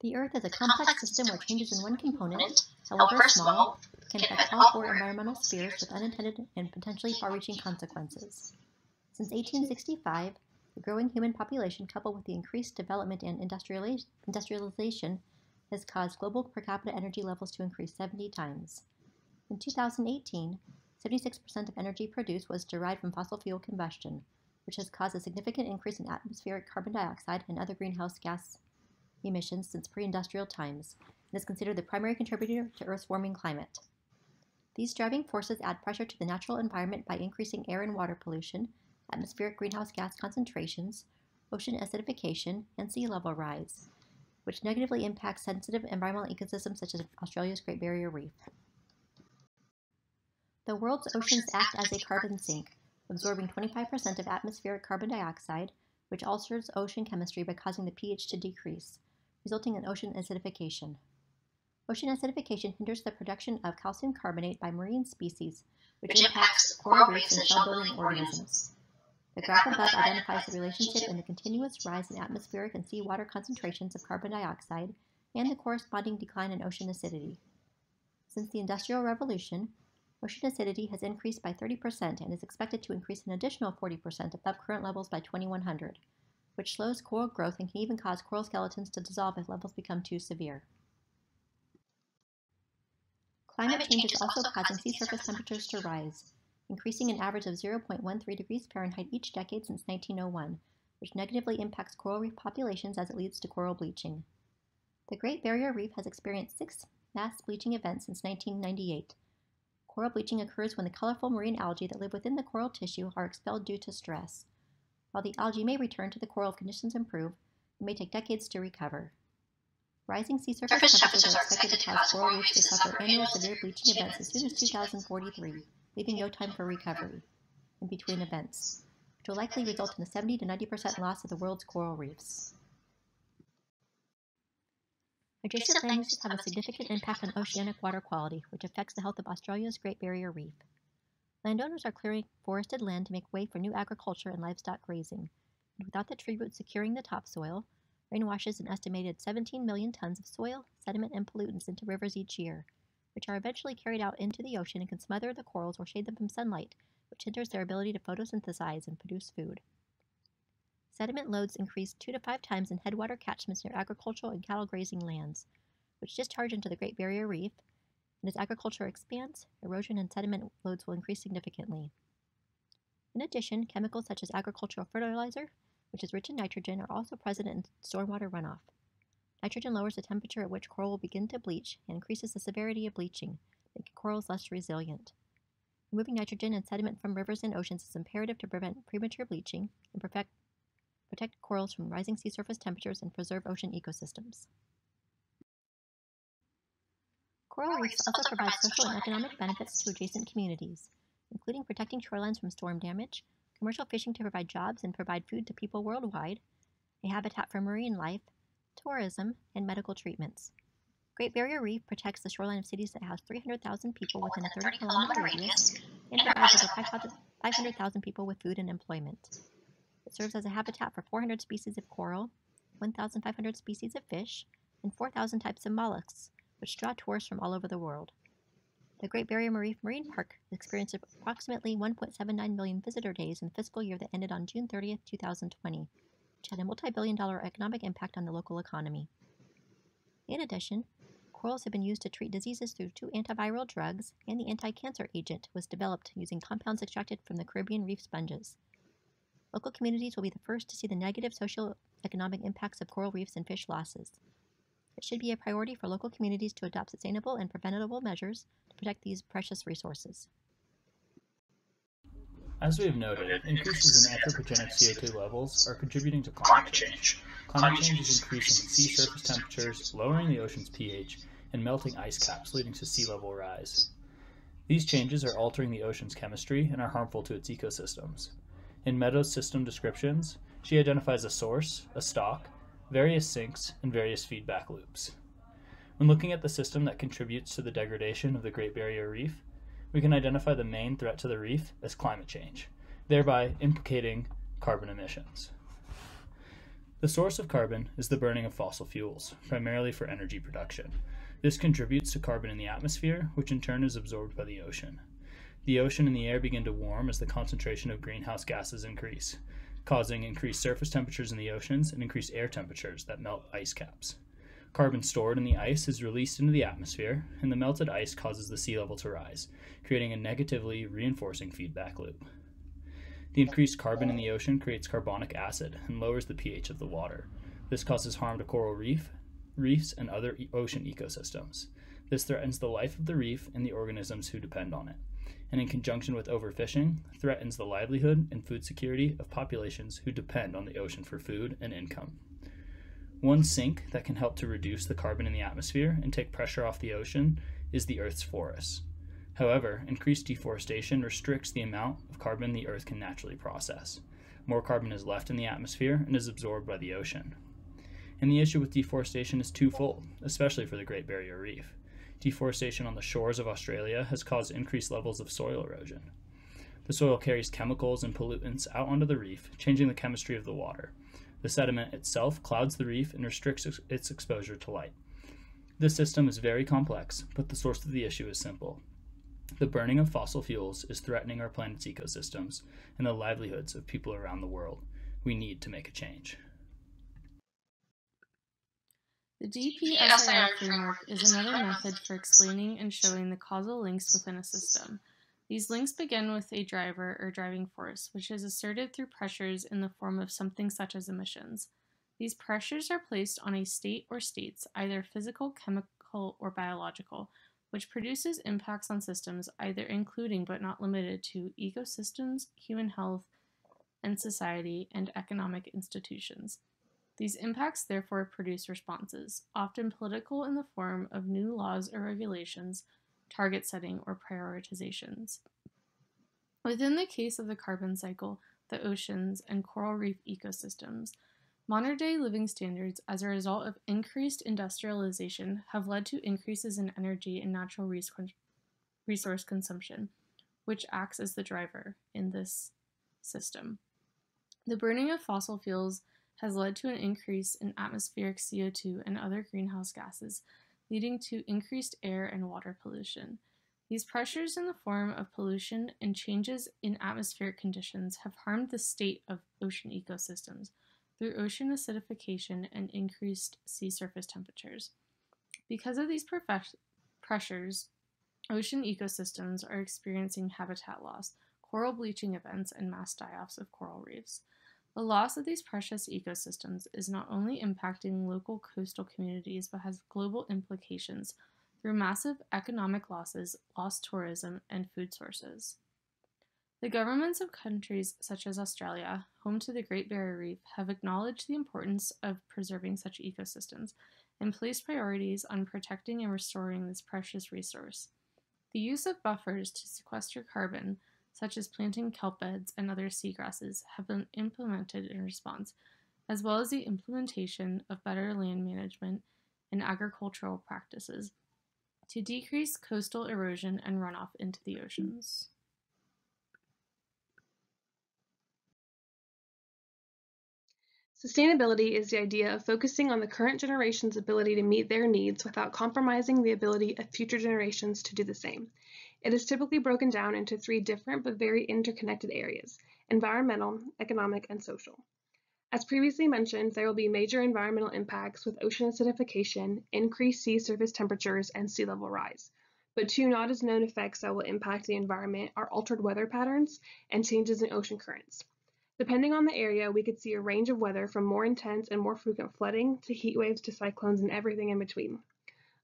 The Earth is a complex system where changes in one component, however small, can affect all four environmental spheres with unintended and potentially far-reaching consequences. Since 1865, the growing human population, coupled with the increased development and industrialization, has caused global per capita energy levels to increase 70 times. In 2018, 76% of energy produced was derived from fossil fuel combustion, which has caused a significant increase in atmospheric carbon dioxide and other greenhouse gas emissions since pre-industrial times, and is considered the primary contributor to Earth's warming climate. These driving forces add pressure to the natural environment by increasing air and water pollution, atmospheric greenhouse gas concentrations, ocean acidification, and sea level rise, which negatively impacts sensitive environmental ecosystems such as Australia's Great Barrier Reef. The world's oceans act as a carbon sink, absorbing 25% of atmospheric carbon dioxide, which alters ocean chemistry by causing the pH to decrease, resulting in ocean acidification. Ocean acidification hinders the production of calcium carbonate by marine species, which impacts coral reefs and shell-building organisms. The graph above identifies the relationship in the continuous rise in atmospheric and seawater concentrations of carbon dioxide and the corresponding decline in ocean acidity. Since the Industrial Revolution, ocean acidity has increased by 30% and is expected to increase an additional 40% above current levels by 2100, which slows coral growth and can even cause coral skeletons to dissolve if levels become too severe. Climate change is also causing sea surface temperatures to rise, increasing an average of 0.13 degrees Fahrenheit each decade since 1901, which negatively impacts coral reef populations as it leads to coral bleaching. The Great Barrier Reef has experienced 6 mass bleaching events since 1998. Coral bleaching occurs when the colorful marine algae that live within the coral tissue are expelled due to stress. While the algae may return to the coral if conditions improve, it may take decades to recover. Rising sea surface temperatures are expected to cause coral reefs to suffer annual severe bleaching events as soon as 2043, leaving no time for recovery in between events, which will likely result in a 70 to 90% loss of the world's coral reefs. Adjacent land uses have a significant impact on oceanic water quality, which affects the health of Australia's Great Barrier Reef. Landowners are clearing forested land to make way for new agriculture and livestock grazing, and without the tree roots securing the topsoil, rain washes an estimated 17 million tons of soil, sediment, and pollutants into rivers each year, which are eventually carried out into the ocean and can smother the corals or shade them from sunlight, which hinders their ability to photosynthesize and produce food. Sediment loads increase 2 to 5 times in headwater catchments near agricultural and cattle grazing lands, which discharge into the Great Barrier Reef, and as agriculture expands, erosion and sediment loads will increase significantly. In addition, chemicals such as agricultural fertilizer, which is rich in nitrogen, are also present in stormwater runoff. Nitrogen lowers the temperature at which coral will begin to bleach and increases the severity of bleaching, making corals less resilient. Removing nitrogen and sediment from rivers and oceans is imperative to prevent premature bleaching and protect corals from rising sea surface temperatures and preserve ocean ecosystems. Coral reefs also provide social and economic benefits to adjacent communities, including protecting shorelines from storm damage, commercial fishing to provide jobs and provide food to people worldwide, a habitat for marine life, tourism, and medical treatments. Great Barrier Reef protects the shoreline of cities that house 300,000 people within a 30-kilometer radius and provides over 500,000 people with food and employment. It serves as a habitat for 400 species of coral, 1,500 species of fish, and 4,000 types of mollusks, which draw tourists from all over the world. The Great Barrier Reef Marine Park experienced approximately 1.79 million visitor days in the fiscal year that ended on June 30, 2020, which had a multi-billion-dollar economic impact on the local economy. In addition, corals have been used to treat diseases through 2 antiviral drugs, and the anti-cancer agent was developed using compounds extracted from the Caribbean reef sponges. Local communities will be the first to see the negative socio-economic impacts of coral reefs and fish losses. It should be a priority for local communities to adopt sustainable and preventable measures to protect these precious resources. As we have noted, increases in anthropogenic CO2 levels are contributing to climate change. Climate change is increasing sea surface temperatures, lowering the ocean's pH, and melting ice caps, leading to sea level rise. These changes are altering the ocean's chemistry and are harmful to its ecosystems. In Meadows' system descriptions, she identifies a source, a stock, various sinks, and various feedback loops. When looking at the system that contributes to the degradation of the Great Barrier Reef, we can identify the main threat to the reef as climate change, thereby implicating carbon emissions. The source of carbon is the burning of fossil fuels, primarily for energy production. This contributes to carbon in the atmosphere, which in turn is absorbed by the ocean. The ocean and the air begin to warm as the concentration of greenhouse gases increase, causing increased surface temperatures in the oceans and increased air temperatures that melt ice caps. Carbon stored in the ice is released into the atmosphere, and the melted ice causes the sea level to rise, creating a negatively reinforcing feedback loop. The increased carbon in the ocean creates carbonic acid and lowers the pH of the water. This causes harm to coral reefs, and other ocean ecosystems. This threatens the life of the reef and the organisms who depend on it, and in conjunction with overfishing, threatens the livelihood and food security of populations who depend on the ocean for food and income. One sink that can help to reduce the carbon in the atmosphere and take pressure off the ocean is the Earth's forests. However, increased deforestation restricts the amount of carbon the Earth can naturally process. More carbon is left in the atmosphere and is absorbed by the ocean. And the issue with deforestation is twofold, especially for the Great Barrier Reef. Deforestation on the shores of Australia has caused increased levels of soil erosion. The soil carries chemicals and pollutants out onto the reef, changing the chemistry of the water. The sediment itself clouds the reef and restricts its exposure to light. This system is very complex, but the source of the issue is simple. The burning of fossil fuels is threatening our planet's ecosystems and the livelihoods of people around the world. We need to make a change. The DPSIR framework is another method for explaining and showing the causal links within a system. These links begin with a driver or driving force, which is asserted through pressures in the form of something such as emissions. These pressures are placed on a state or states, either physical, chemical, or biological, which produces impacts on systems, either including but not limited to ecosystems, human health and society, and economic institutions. These impacts therefore produce responses, often political in the form of new laws or regulations, target setting, or prioritizations. Within the case of the carbon cycle, the oceans, and coral reef ecosystems, modern-day living standards as a result of increased industrialization have led to increases in energy and natural resource consumption, which acts as the driver in this system. The burning of fossil fuels has led to an increase in atmospheric CO2 and other greenhouse gases, leading to increased air and water pollution. These pressures in the form of pollution and changes in atmospheric conditions have harmed the state of ocean ecosystems through ocean acidification and increased sea surface temperatures. Because of these pressures, ocean ecosystems are experiencing habitat loss, coral bleaching events, and mass die-offs of coral reefs. The loss of these precious ecosystems is not only impacting local coastal communities, but has global implications through massive economic losses, lost tourism, and food sources. The governments of countries such as Australia, home to the Great Barrier Reef, have acknowledged the importance of preserving such ecosystems and placed priorities on protecting and restoring this precious resource. The use of buffers to sequester carbon, such as planting kelp beds and other seagrasses, have been implemented in response, as well as the implementation of better land management and agricultural practices to decrease coastal erosion and runoff into the oceans. Sustainability is the idea of focusing on the current generation's ability to meet their needs without compromising the ability of future generations to do the same. It is typically broken down into three different but very interconnected areas: environmental, economic, and social. As previously mentioned, there will be major environmental impacts with ocean acidification, increased sea surface temperatures, and sea level rise. But two not as known effects that will impact the environment are altered weather patterns and changes in ocean currents. Depending on the area, we could see a range of weather from more intense and more frequent flooding to heat waves to cyclones and everything in between.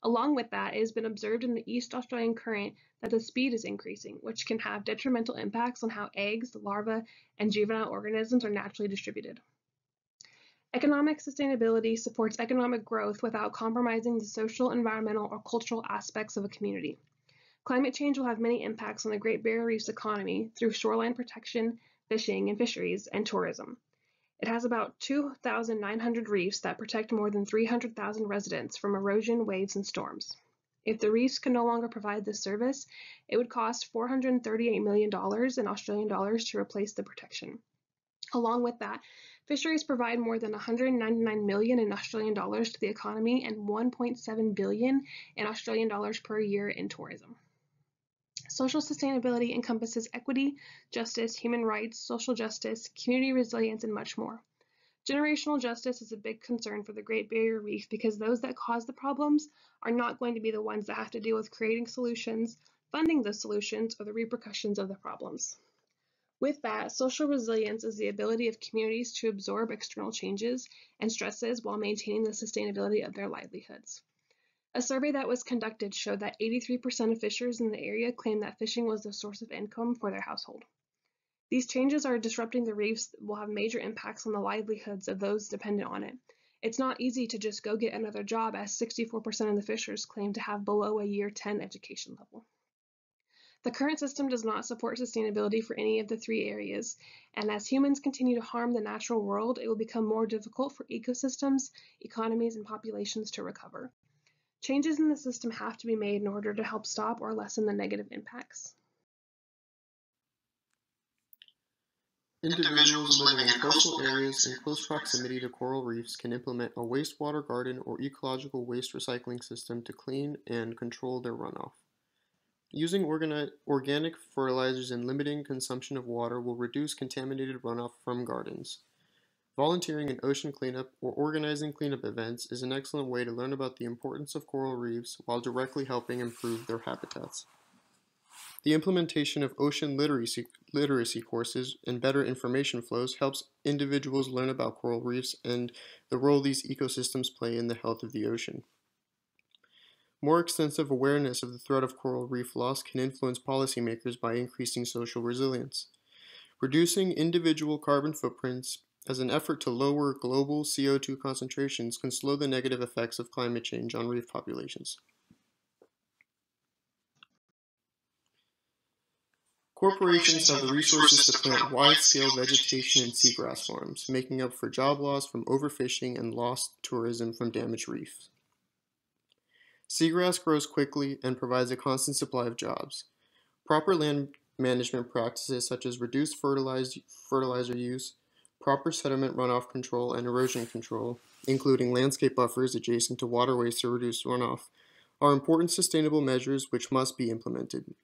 Along with that, it has been observed in the East Australian current that the speed is increasing, which can have detrimental impacts on how eggs, larvae, and juvenile organisms are naturally distributed. Economic sustainability supports economic growth without compromising the social, environmental, or cultural aspects of a community. Climate change will have many impacts on the Great Barrier Reef's economy through shoreline protection, fishing and fisheries, and tourism. It has about 2,900 reefs that protect more than 300,000 residents from erosion, waves, and storms. If the reefs can no longer provide this service, it would cost $438 million in Australian dollars to replace the protection. Along with that, fisheries provide more than 199 million in Australian dollars to the economy and 1.7 billion in Australian dollars per year in tourism. Social sustainability encompasses equity, justice, human rights, social justice, community resilience, and much more. Generational justice is a big concern for the Great Barrier Reef because those that cause the problems are not going to be the ones that have to deal with creating solutions, funding those solutions, or the repercussions of the problems. With that, social resilience is the ability of communities to absorb external changes and stresses while maintaining the sustainability of their livelihoods. A survey that was conducted showed that 83% of fishers in the area claimed that fishing was the source of income for their household. These changes are disrupting the reefs that will have major impacts on the livelihoods of those dependent on it. It's not easy to just go get another job, as 64% of the fishers claim to have below a year 10 education level. The current system does not support sustainability for any of the three areas, and as humans continue to harm the natural world, it will become more difficult for ecosystems, economies, and populations to recover. Changes in the system have to be made in order to help stop or lessen the negative impacts. Individuals living in coastal areas in close proximity to coral reefs can implement a wastewater garden or ecological waste recycling system to clean and control their runoff. Using organic fertilizers and limiting consumption of water will reduce contaminated runoff from gardens. Volunteering in ocean cleanup or organizing cleanup events is an excellent way to learn about the importance of coral reefs while directly helping improve their habitats. The implementation of ocean literacy courses and better information flows helps individuals learn about coral reefs and the role these ecosystems play in the health of the ocean. More extensive awareness of the threat of coral reef loss can influence policymakers by increasing social resilience. Reducing individual carbon footprints as an effort to lower global CO2 concentrations can slow the negative effects of climate change on reef populations. Corporations have the resources to plant wide-scale vegetation and seagrass farms, making up for job loss from overfishing and lost tourism from damaged reefs. Seagrass grows quickly and provides a constant supply of jobs. Proper land management practices such as reduced fertilizer use, proper sediment runoff control and erosion control, including landscape buffers adjacent to waterways to reduce runoff, are important sustainable measures which must be implemented.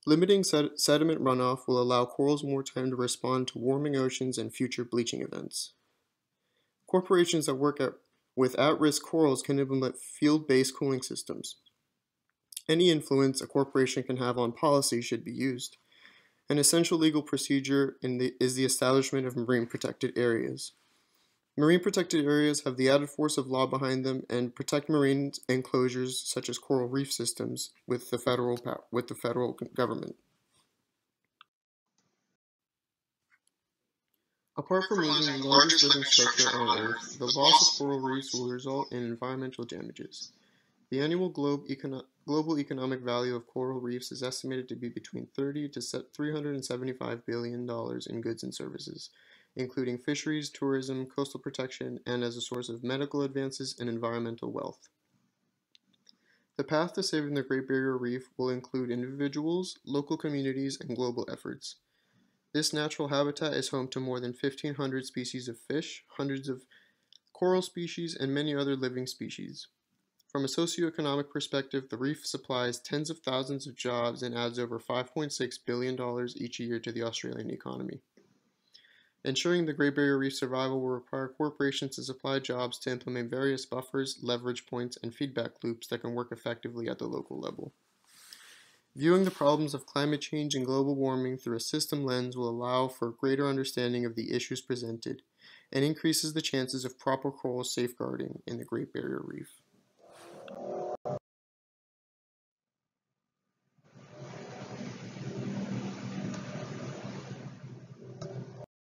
Limiting sediment runoff will allow corals more time to respond to warming oceans and future bleaching events. Corporations that work with at-risk corals can implement field-based cooling systems. Any influence a corporation can have on policy should be used. An essential legal procedure is the establishment of marine protected areas. Marine protected areas have the added force of law behind them and protect marine enclosures such as coral reef systems with the federal government. Apart from losing the largest living structure on Earth, the loss of coral reefs will result in environmental damages. The annual global economic value of coral reefs is estimated to be between $30 to $375 billion in goods and services, including fisheries, tourism, coastal protection, and as a source of medical advances and environmental wealth. The path to saving the Great Barrier Reef will include individuals, local communities, and global efforts. This natural habitat is home to more than 1,500 species of fish, hundreds of coral species, and many other living species. From a socioeconomic perspective, the reef supplies tens of thousands of jobs and adds over $5.6 billion each year to the Australian economy. Ensuring the Great Barrier Reef survival will require corporations to supply jobs to implement various buffers, leverage points, and feedback loops that can work effectively at the local level. Viewing the problems of climate change and global warming through a system lens will allow for greater understanding of the issues presented and increases the chances of proper coral safeguarding in the Great Barrier Reef.